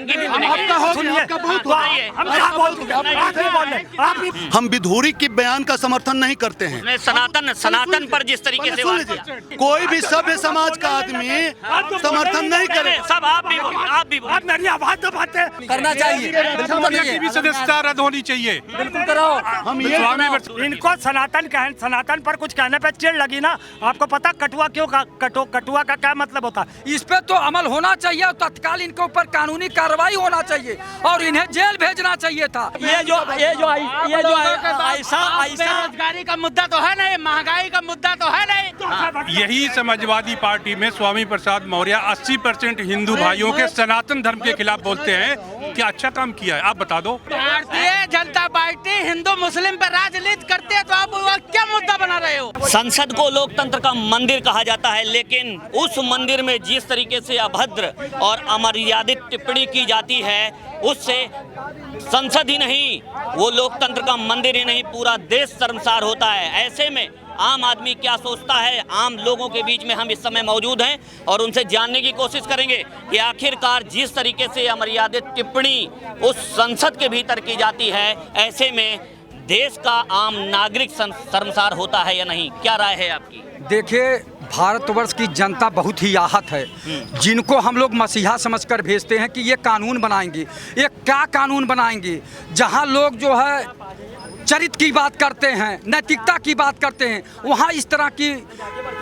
की भी सुनिए। हम विधूरी के बयान का समर्थन नहीं करते हैं। सनातन पर जिस तरीके से कोई भी सभ्य समाज का आदमी समर्थन नहीं करे। सब आप भी मेरी आवाज दबाते करना चाहिए, की भी सदस्यता रद्द होनी चाहिए। बिल्कुल कराओ। हम ये इनको सनातन पर कुछ कहने पे चिढ़ लगी ना। आपको पता कटुआ क्यों कटुआ का क्या मतलब होता है? इस पे तो अमल होना चाहिए और तत्काल इनके ऊपर कानूनी कार्रवाई होना चाहिए और इन्हें जेल भेजना चाहिए था। ये जो ऐसा बेरोजगारी का मुद्दा तो है नहीं, महंगाई का मुद्दा तो है नहीं। यही समाजवादी पार्टी में स्वामी प्रसाद मौर्य 80% हिंदू भाइयों के सनातन धर्म के खिलाफ बोलते हैं। क्या अच्छा काम किया है, आप बता दो। भारतीय जनता पार्टी हिंदू मुस्लिम पर राजनीति करती है, तो आप क्या मुद्दा बना रहे हो? संसद को लोकतंत्र का मंदिर कहा जाता है, लेकिन उस मंदिर में जिस तरीके से अभद्र और अमर्यादित टिप्पणी की जाती है, उससे संसद ही नहीं, वो लोकतंत्र का मंदिर ही नहीं, पूरा देश शर्मसार होता है। ऐसे में आम आदमी क्या सोचता है, आम लोगों के बीच में हम इस समय मौजूद हैं और उनसे जानने की कोशिश करेंगे कि आखिरकार जिस तरीके से अमर्यादित टिप्पणी उस संसद के भीतर की जाती है, ऐसे में देश का आम नागरिक शर्मसार होता है या नहीं? क्या राय है आपकी? देखिए, भारतवर्ष की जनता बहुत ही आहत है, जिनको हम लोग मसीहा समझकर भेजते हैं कि ये कानून बनाएंगे। ये क्या कानून बनाएंगे जहां लोग जो है चरित्र की बात करते हैं, नैतिकता की बात करते हैं, वहाँ इस तरह की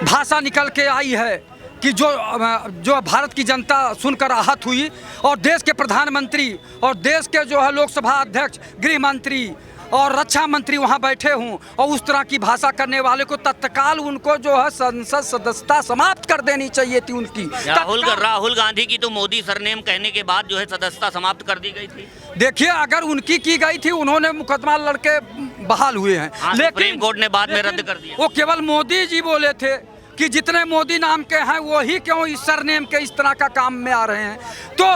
भाषा निकल के आई है कि जो भारत की जनता सुनकर आहत हुई और देश के प्रधानमंत्री और देश के जो है लोकसभा अध्यक्ष, गृह मंत्री और रक्षा मंत्री वहाँ बैठे हों और उस तरह की भाषा करने वाले को तत्काल उनको जो है संसद सदस्यता समाप्त कर देनी चाहिए थी उनकी। राहुल गांधी की तो मोदी सरनेम कहने के बाद जो है सदस्यता समाप्त कर दी गई थी। देखिए, अगर उनकी की गई थी, उन्होंने मुकदमा लड़के बहाल हुए हैं, लेकिन सुप्रीम कोर्ट ने बाद में रद्द कर दिया। वो केवल मोदी जी बोले थे कि जितने मोदी नाम के हैं वही क्यों इस सरनेम के इस तरह का काम में आ रहे हैं। तो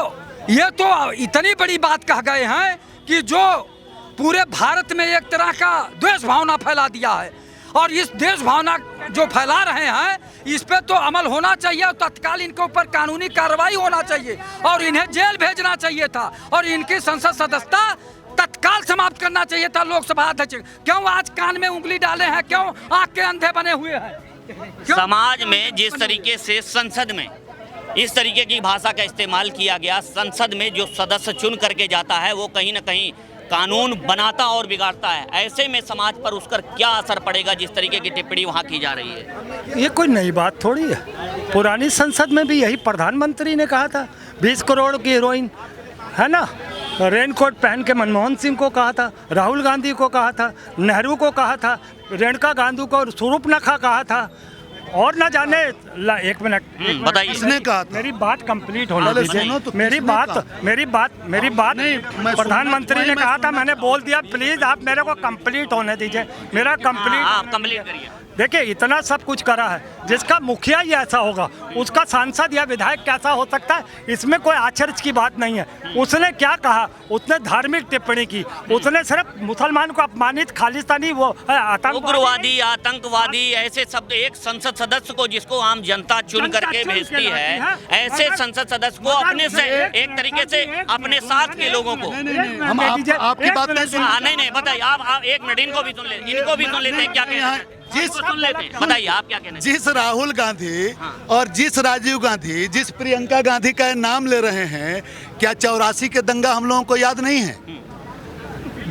ये तो इतनी बड़ी बात कह गए हैं कि जो पूरे भारत में एक तरह का द्वेष भावना फैला दिया है और इस देश भावना जो फैला रहे हैं, इस पे तो अमल होना चाहिए और तत्काल इनके ऊपर कानूनी कार्रवाई होना चाहिए और इन्हें जेल भेजना चाहिए था और इनकी संसद सदस्यता तत्काल समाप्त करना चाहिए था। लोकसभा अध्यक्ष क्यों आज कान में उंगली डाले हैं, क्यों आंख के अंधे बने हुए हैं? समाज में जिस तरीके से संसद में इस तरीके की भाषा का इस्तेमाल किया गया, संसद में जो सदस्य चुन करके जाता है वो कहीं ना कहीं कानून बनाता और बिगाड़ता है। ऐसे में समाज पर उसका क्या असर पड़ेगा जिस तरीके की टिप्पणी वहाँ की जा रही है? ये कोई नई बात थोड़ी है, पुरानी संसद में भी यही प्रधानमंत्री ने कहा था। 20 करोड़ की हीरोइन है ना, रेनकोट पहन के मनमोहन सिंह को कहा था, राहुल गांधी को कहा था, नेहरू को कहा था, रेणुका गांधी को सूर्पनखा कहा था और न जाने। एक मिनट बताइए, किसने कहा था? मेरी बात कंप्लीट होने दीजिए। मेरी बात प्रधानमंत्री ने कहा था, मैंने बोल दिया। प्लीज आप मेरे को कंप्लीट होने दीजिए, मेरा कंप्लीट करिए। देखिए, इतना सब कुछ करा है, जिसका मुखिया ही ऐसा होगा उसका सांसद या विधायक कैसा हो सकता है? इसमें कोई आश्चर्य की बात नहीं है। उसने क्या कहा? उसने धार्मिक टिप्पणी की, उसने सिर्फ मुसलमान को अपमानित, खालिस्तानी, वो उग्रवादी, आतंकवादी, ऐसे शब्द एक संसद सदस्य को जिसको आम जनता चुन करके भेजती है, ऐसे संसद सदस्य को अपने से एक तरीके से अपने साथ के लोगों को हम आपकी बात नहीं बताइए। आप एक मिनट इनको भी सुन लेते, इनको भी सुन लेते हैं क्या कहना है, सुन लेते हैं। बताइए आप क्या कहना है? जिस राहुल गांधी और जिस राजीव गांधी, जिस प्रियंका गांधी का नाम ले रहे हैं, क्या 84 के दंगा हम लोगों को याद नहीं है?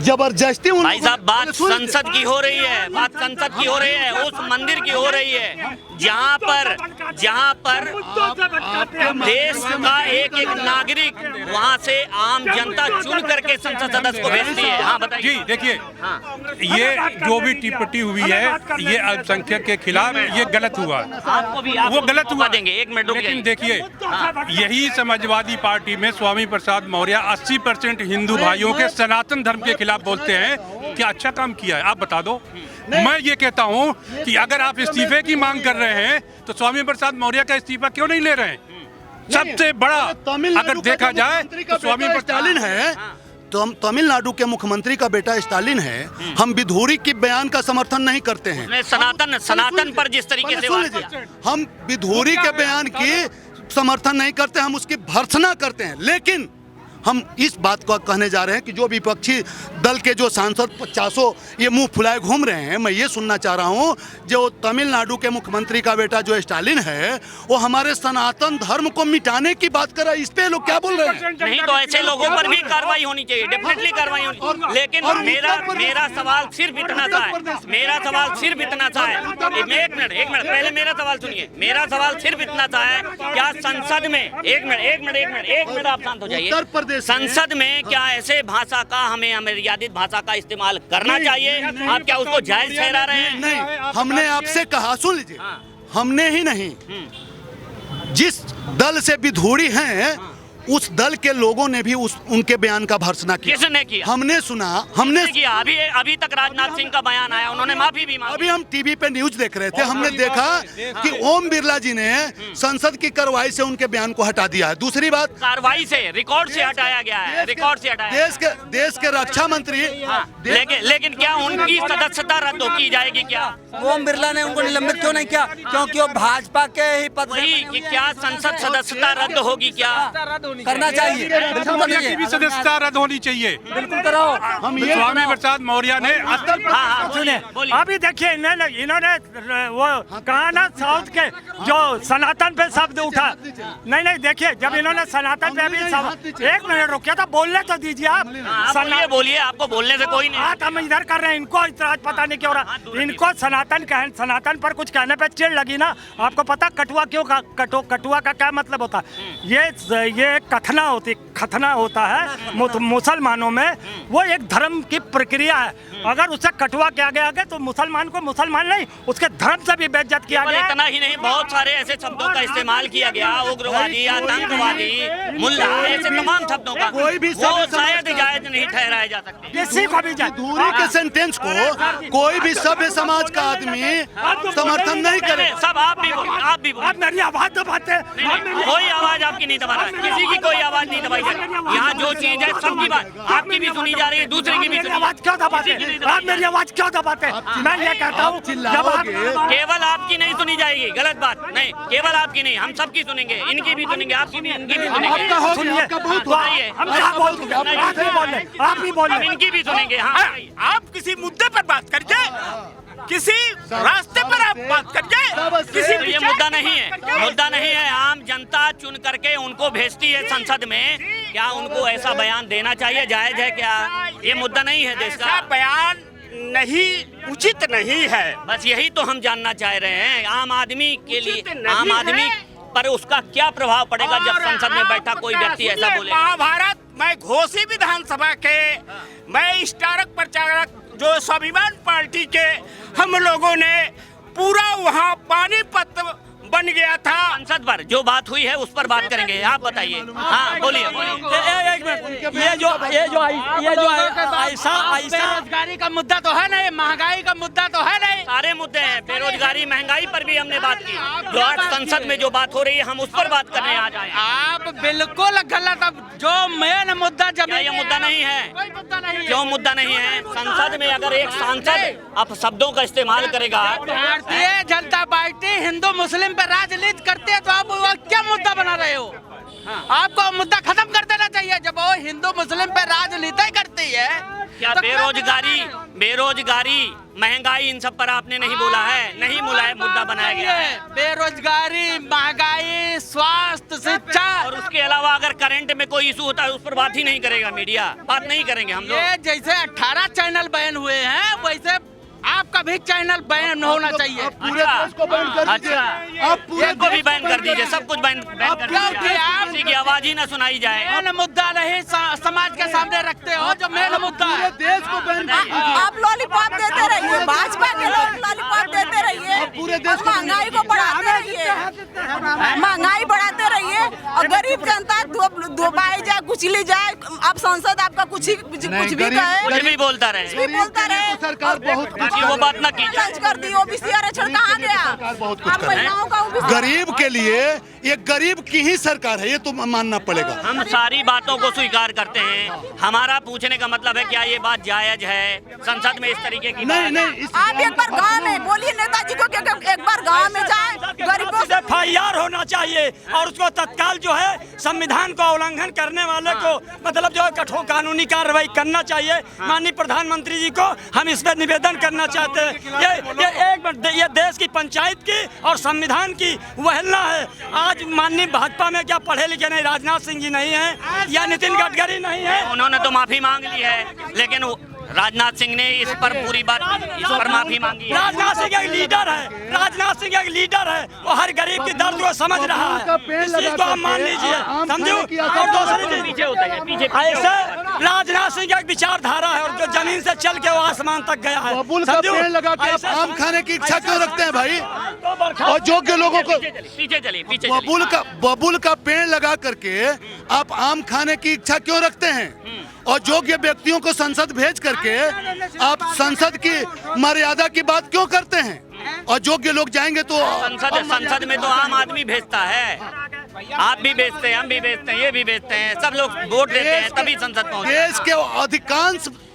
जबरदस्ती भाई साहब, बात संसद की हो रही है, बात संसद की हो रही है, उस मंदिर की हो रही है जहाँ पर देश का एक नागरिक वहाँ से आम जनता चुन करके संसद सदस्य को भेजती है। हाँ बताइए। जी देखिए, ये जो भी टिप्पणी हुई है, ये अल्पसंख्यक के खिलाफ, ये गलत हुआ। आपको भी वो गलत हुआ देंगे, एक मिनट। लेकिन देखिए, यही समाजवादी पार्टी में स्वामी प्रसाद मौर्य 80% हिंदू भाइयों के सनातन धर्म के खिलाफ बोलते हैं। क्या अच्छा काम किया है, आप बता दो। मैं ये कहता हूँ कि अगर आप इस्तीफे की मांग कर रहे हैं तो स्वामी प्रसाद मौर्य का इस्तीफा क्यों नहीं ले रहे हैं? सबसे बड़ा अगर देखा जाए तो स्वामी स्टालिन है, तो हम तमिलनाडु के मुख्यमंत्री का बेटा स्टालिन है। हम विधूरी के बयान का समर्थन नहीं करते हैं। सनातन पर जिस तरीके से हम विधूरी के बयान की समर्थन नहीं करते, हम उसकी भर्त्सना करते हैं। लेकिन हम इस बात को कहने जा रहे हैं कि जो विपक्षी दल के जो सांसद 50 ये मुंह फुलाए घूम रहे हैं, मैं ये सुनना चाह रहा हूँ जो तमिलनाडु के मुख्यमंत्री का बेटा जो स्टालिन है वो हमारे सनातन धर्म को मिटाने की बात कर रहा है। इस पे लोग क्या बोल रहे हैं? नहीं तो ऐसे लोगों पर भी कार्रवाई होनी चाहिए, डेफिनेटली कार्रवाई होनी। लेकिन मेरा सवाल सिर्फ इतना सा है, मेरा सवाल सिर्फ इतना सा है, एक मिनट पहले मेरा सवाल सुनिए। मेरा सवाल सिर्फ इतना सा है, क्या संसद में एक मिनट आप शांत हो जाइए। संसद में क्या ऐसे भाषा का हमें मर्यादित भाषा का इस्तेमाल करना चाहिए? आप क्या उसको जायज ठहरा रहे हैं? नहीं, हमने आपसे कहा, सुन लीजिए, हमने ही नहीं, जिस दल से विधूड़ी हैं उस दल के लोगों ने भी उनके बयान का भर्त्सना किया। किसने किया? हमने सुना, हमने किया। अभी तक राजनाथ सिंह का बयान आया, उन्होंने माफी भी मांगी। अभी हम टीवी पे न्यूज देख रहे थे, हमने देखा कि ओम बिरला जी ने संसद की कार्रवाई से उनके बयान को हटा दिया है। दूसरी बात, कार्रवाई से, रिकॉर्ड से हटाया गया है, रिकॉर्ड से हटाया। देश के रक्षा मंत्री, लेकिन क्या उनकी सदस्यता रद्द की जाएगी? क्या ओम बिरला ने उनको निलंबित क्यों नहीं किया? क्योंकि वो भाजपा के ही पद वही कि क्या संसद सदस्यता रद्द होगी? क्या करना चाहिए? बिल्कुल मौर्य की करिए। भी सदस्यता रद्द होनी चाहिए। बिल्कुल कराओ। हम ये स्वामी प्रसाद मौर्य ने सुने, अभी देखिए इन्होंने वो कहा ना, साउथ के जो सनातन पे शब्द उठा। नहीं देखिए, जब इन्होंने सनातन पे अभी एक मिनट रुकिए तो बोलने तो दीजिए आप। बोलिए, आपको बोलने से कोई नहीं। बात हम इधर कर रहे हैं, इनको इतराज पता नहीं क्यों रहा। इनको सनातन पर कुछ कहने पे चिढ़ लगी ना। आपको पता कटुआ क्यों? कटुआ का क्या मतलब होता है? ये खतना होता है मुसलमानों में, वो एक धर्म की प्रक्रिया है। अगर उसे कटुआ किया गया तो मुसलमान को मुसलमान नहीं, उसके धर्म से भी बेइज्जत किया गया। इतना ही नहीं, बहुत सारे ऐसे शब्दों का इस्तेमाल किया गया, उग्रवादी, आतंकवादी, मुल्ला, ऐसे तमाम शब्दों का कोई भी वो शायद जायज नहीं ठहराया जा सकते। किसी को भी दूरी के सेंटेंस को कोई भी सभ्य समाज का आदमी समर्थन नहीं करे। सब आप भी बोलिए। आप मेरी आवाज दबाते हैं। कोई आवाज आपकी नहीं दबा रहा है, किसी की कोई आवाज नहीं दबाई जा रही। यहाँ जो चीज है सबकी बात, आपकी भी सुनी जा रही है, दूसरे की भी सुनी। आवाज क्यों दबाते? आप मेरी आवाज क्यों दबाते? मैं ये कहता हूँ, जब आप केवल आपकी नहीं सुनी जाएगी, गलत बात नहीं, केवल आपकी नहीं, हम सबकी सुनेंगे, इनकी भी सुनेंगे, आपकी भी, इनकी भी सुनेंगे। सुनिए, हम क्या बोल रहे हैं? आप ही बोल रहे, आप ही बोल रहे, इनकी भी सुनेंगे। हाँ, आप किसी मुद्दे पर बात करिए, किसी रास्ते पर आप बात करिए। किसी ये मुद्दा नहीं है। आम जनता चुन करके उनको भेजती है संसद में, क्या उनको ऐसा बयान देना चाहिए? जायज है क्या? ये मुद्दा नहीं है देश का। बयान नहीं, उचित नहीं है। बस यही तो हम जानना चाह रहे हैं। आम आदमी के लिए, आम आदमी पर उसका क्या प्रभाव पड़ेगा जब संसद में बैठा कोई व्यक्ति ऐसा बोले? महाभारत में घोसी विधानसभा के मैं स्टारक प्रचारक जो स्वाभिमान पार्टी के हम लोगों ने पूरा वहाँ पानीपत बन गया था। संसद पर जो बात हुई है उस पर बात करेंगे। आप बताइए। हाँ, बोलिए। ये जो ऐसा बेरोजगारी का मुद्दा तो है नहीं, महंगाई का मुद्दा तो है नहीं, सारे मुद्दे हैं। बेरोजगारी, महंगाई पर भी हमने बात की। जो आज संसद में जो बात हो रही है हम उस पर बात करने आ जाए। आप बिल्कुल गलत। अब जो मेन मुद्दा जब ये मुद्दा नहीं है, कोई मुद्दा नहीं है। क्यों मुद्दा नहीं है? संसद में अगर एक सांसद अब शब्दों का इस्तेमाल करेगा, भारतीय जनता पार्टी हिंदू मुस्लिम पे राजनीति करती है तो आप वो क्या मुद्दा बना रहे हो? आपको मुद्दा खत्म कर देना चाहिए। जब वो हिंदू मुस्लिम पे राजनीति करती है, क्या बेरोजगारी, महंगाई, इन सब पर आपने नहीं बोला है? नहीं मुद्दा बनाया गया है। बेरोजगारी, महंगाई, स्वास्थ्य, शिक्षा, और उसके अलावा अगर करंट में कोई इशू होता है उस पर बात ही नहीं करेगा मीडिया, बात नहीं करेंगे हम लोग। ये जैसे 18 चैनल बैन हुए हैं वैसे आपका भी चैनल बैन होना चाहिए। पूरे देश को बैन कर दीजिए। आप पूरे को भी बैन कर दीजिए, सब कुछ बैन कर दीजिए। किसी की आवाज ही ना सुनाई जाए। मेन मुद्दा नहीं समाज के सामने रखते हो जो मेन मुद्दा है। देश को बैन कर दीजिए। आप लॉलीपॉप देते रहिए, भाजपा के लोग लॉलीपॉप देते रहिए, पूरे देश को महंगाई को बढ़ाते रहिए, महंगाई बढ़ाते रहिए और गरीब जनता दबाई जाए, कुचली जाए। अब संसद आपका कुछ भी कहे, कुछ भी बोलता रहे। सरकार बहुत ताकि वो बात ना की जाए। लंच कर दी, ओबीसी आरक्षण कहाँ गया? बहुत कुछ अब कर रहे हैं। महिलाओं का OBC गरीब के लिए ये गरीब की ही सरकार है, ये तो मानना पड़ेगा। हम सारी बातों को स्वीकार करते हैं। हमारा पूछने का मतलब है क्या ये बात जायज है संसद में इस तरीके की नहीं बात? नहीं आप एक बार गांव में बोलिए नेताजी को कि एक बार गांव में जाए, गरीबों से FIR होना चाहिए और उसको तत्काल जो है संविधान का उल्लंघन करने वाले को मतलब जो है कठोर कानूनी कार्रवाई करना चाहिए। माननीय प्रधानमंत्री जी को हम इस पर निवेदन करना चाहते हैं। ये देश की पंचायत की और संविधान की अवहेलना है। आज माननीय भाजपा में क्या पढ़े लिखे नहीं राजनाथ सिंह जी नहीं है या नितिन गडकरी नहीं है? उन्होंने तो माफी मांग ली है, लेकिन राजनाथ सिंह ने इस पर पूरी बात इस पर माफी मांगी है। राजनाथ सिंह एक लीडर है, राजनाथ सिंह एक लीडर है, वो हर गरीब की दर्द को समझ रहा है। इस चीज को आप मान लीजिए, समझो। और दूसरी चीज पीछे होता है, पीछे ऐसे राजनाथ सिंह की एक विचारधारा है और जो जमीन से चल के वो आसमान तक गया है। बबुल का पेड़ लगा के आप आम खाने की इच्छा क्यों रखते हैं भाई? और योग्य लोगों को पीछे चलिए बबुल का पेड़ लगा करके आप आम खाने की इच्छा क्यों रखते हैं? और योग्य व्यक्तियों को संसद भेज करके आप संसद की मर्यादा की बात क्यों करते हैं? और योग्य लोग जाएंगे तो संसद में तो आम आदमी भेजता है। आप भी भेजते हैं, हम भी भेजते हैं, ये भी भेजते हैं, सब लोग वोट देते हैं तभी संसद पहुंचते हैं। देश के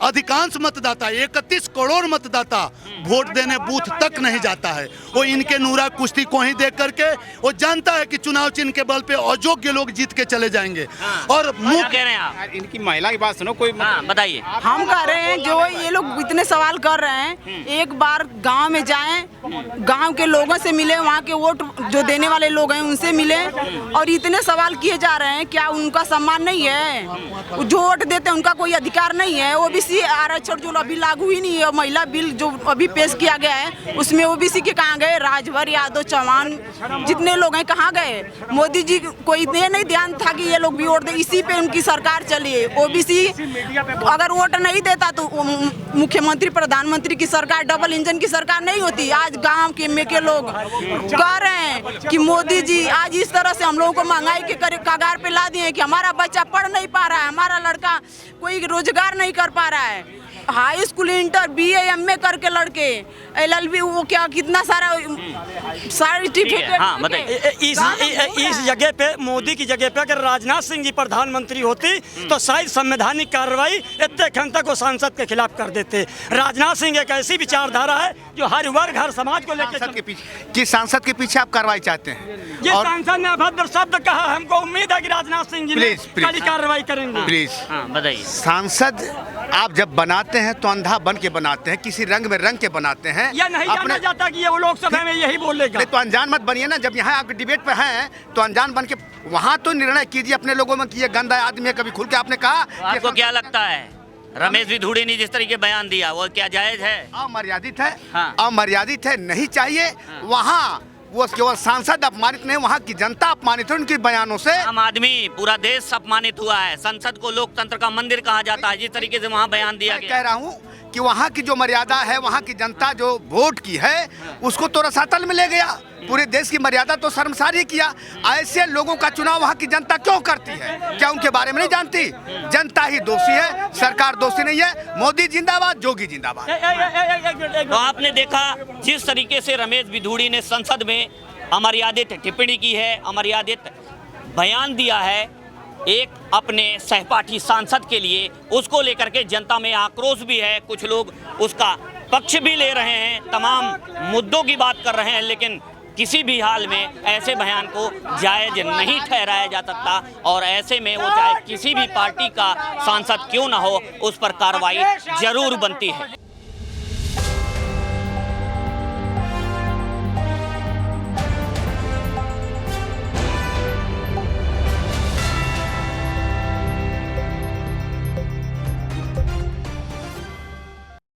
अधिकांश मतदाता 31 करोड़ मतदाता वोट देने बूथ तक नहीं जाता है। वो इनके नूरा कुश्ती को ही देख करके वो जानता है कि चुनाव चिन्ह के बल पे अयोग्य लोग जीत के चले जाएंगे। और क्या कह रहे हैं आप? इनकी महिला की बात सुनो कोई। बताइए। हम कह रहे हैं जो ये लोग इतने सवाल कर रहे हैं, एक बार गांव में जाएं, गांव के लोगों से मिले, वहाँ के वोट जो देने वाले लोग हैं उनसे मिले। और इतने सवाल किए जा रहे हैं, क्या उनका सम्मान नहीं है? जो वोट देते हैं उनका कोई अधिकार नहीं है? ओबीसी आरक्षण जो अभी लागू ही नहीं है, महिला बिल जो अभी पेश किया गया है उसमें ओबीसी के कहाँ गए? राजभर, यादव, चौहान जितने लोग हैं कहाँ गए? मोदी जी को इतने नहीं ध्यान था कि ये लोग भी वोट दे, इसी पे उनकी सरकार चली है। ओबीसी अगर वोट नहीं देता तो मुख्यमंत्री प्रधानमंत्री की सरकार डबल इंजन की सरकार नहीं होती। आज गांव के में के लोग कह रहे हैं कि मोदी जी आज इस तरह से हम लोगों को महंगाई के कगार पे ला दिए कि हमारा बच्चा पढ़ नहीं पा रहा है, हमारा लड़का कोई रोजगार नहीं कर पा रहा है। High school, inter, BA, MA करके लड़के LLB वो क्या कितना सारा सर्टिफिकेट। हाँ, बताइए। इस जगह पे मोदी की जगह पे अगर राजनाथ सिंह जी प्रधानमंत्री होती तो शायद संवैधानिक कार्रवाई इतने घंटा को संसद के खिलाफ कर देते। राजनाथ सिंह एक ऐसी विचारधारा है जो हर वर्ग हर समाज को लेकर किस सांसद के पीछे आप कार्रवाई चाहते हैं? ये सांसद ने अभद्र शब्द कहा, हमको उम्मीद है कि राजनाथ सिंह जी कड़ी कार्रवाई करेंगे। प्लीज बताइए। सांसद आप जब बनाते हैं तो अंधा बन के बनाते हैं, किसी रंग में रंग के बनाते हैं या नहीं जाना जाता कि ये वो लोकसभा में यही बोलेगा। तो अनजान मत बनिए ना, जब यहाँ आप डिबेट पे हैं तो अनजान बन के वहाँ तो निर्णय कीजिए अपने लोगों में कि ये गंदा आदमी है। कभी खुल के आपने कहा आपको क्या लगता है रमेश विधुड़ी ने जिस तरीके बयान दिया वो क्या जायज है? अमर्यादित है। हाँ। अमर्यादित है, नहीं चाहिए। वहाँ वो केवल सांसद अपमानित नहीं, वहाँ की जनता अपमानित है उनके बयानों से। आम आदमी, पूरा देश अपमानित हुआ है। संसद को लोकतंत्र का मंदिर कहा जाता है, जिस तरीके से वहाँ बयान दिया गया। कह रहा हूँ कि वहाँ की जो मर्यादा है, वहाँ की जनता जो वोट की है उसको तो रसातल में ले गया। पूरे देश की मर्यादा तो शर्मसार ही किया। ऐसे लोगों का चुनाव वहाँ की जनता क्यों करती है? क्या उनके बारे में नहीं जानती? जनता ही दोषी है, सरकार दोषी नहीं है। मोदी जिंदाबाद, योगी जिंदाबाद। तो आपने देखा जिस तरीके से रमेश विधुड़ी ने संसद में अमर्यादित टिप्पणी की है, अमर्यादित बयान दिया है एक अपने सहपाठी सांसद के लिए, उसको लेकर के जनता में आक्रोश भी है। कुछ लोग उसका पक्ष भी ले रहे हैं, तमाम मुद्दों की बात कर रहे हैं, लेकिन किसी भी हाल में ऐसे बयान को जायज नहीं ठहराया जा सकता। और ऐसे में वो चाहे किसी भी पार्टी का सांसद क्यों ना हो, उस पर कार्रवाई जरूर बनती है।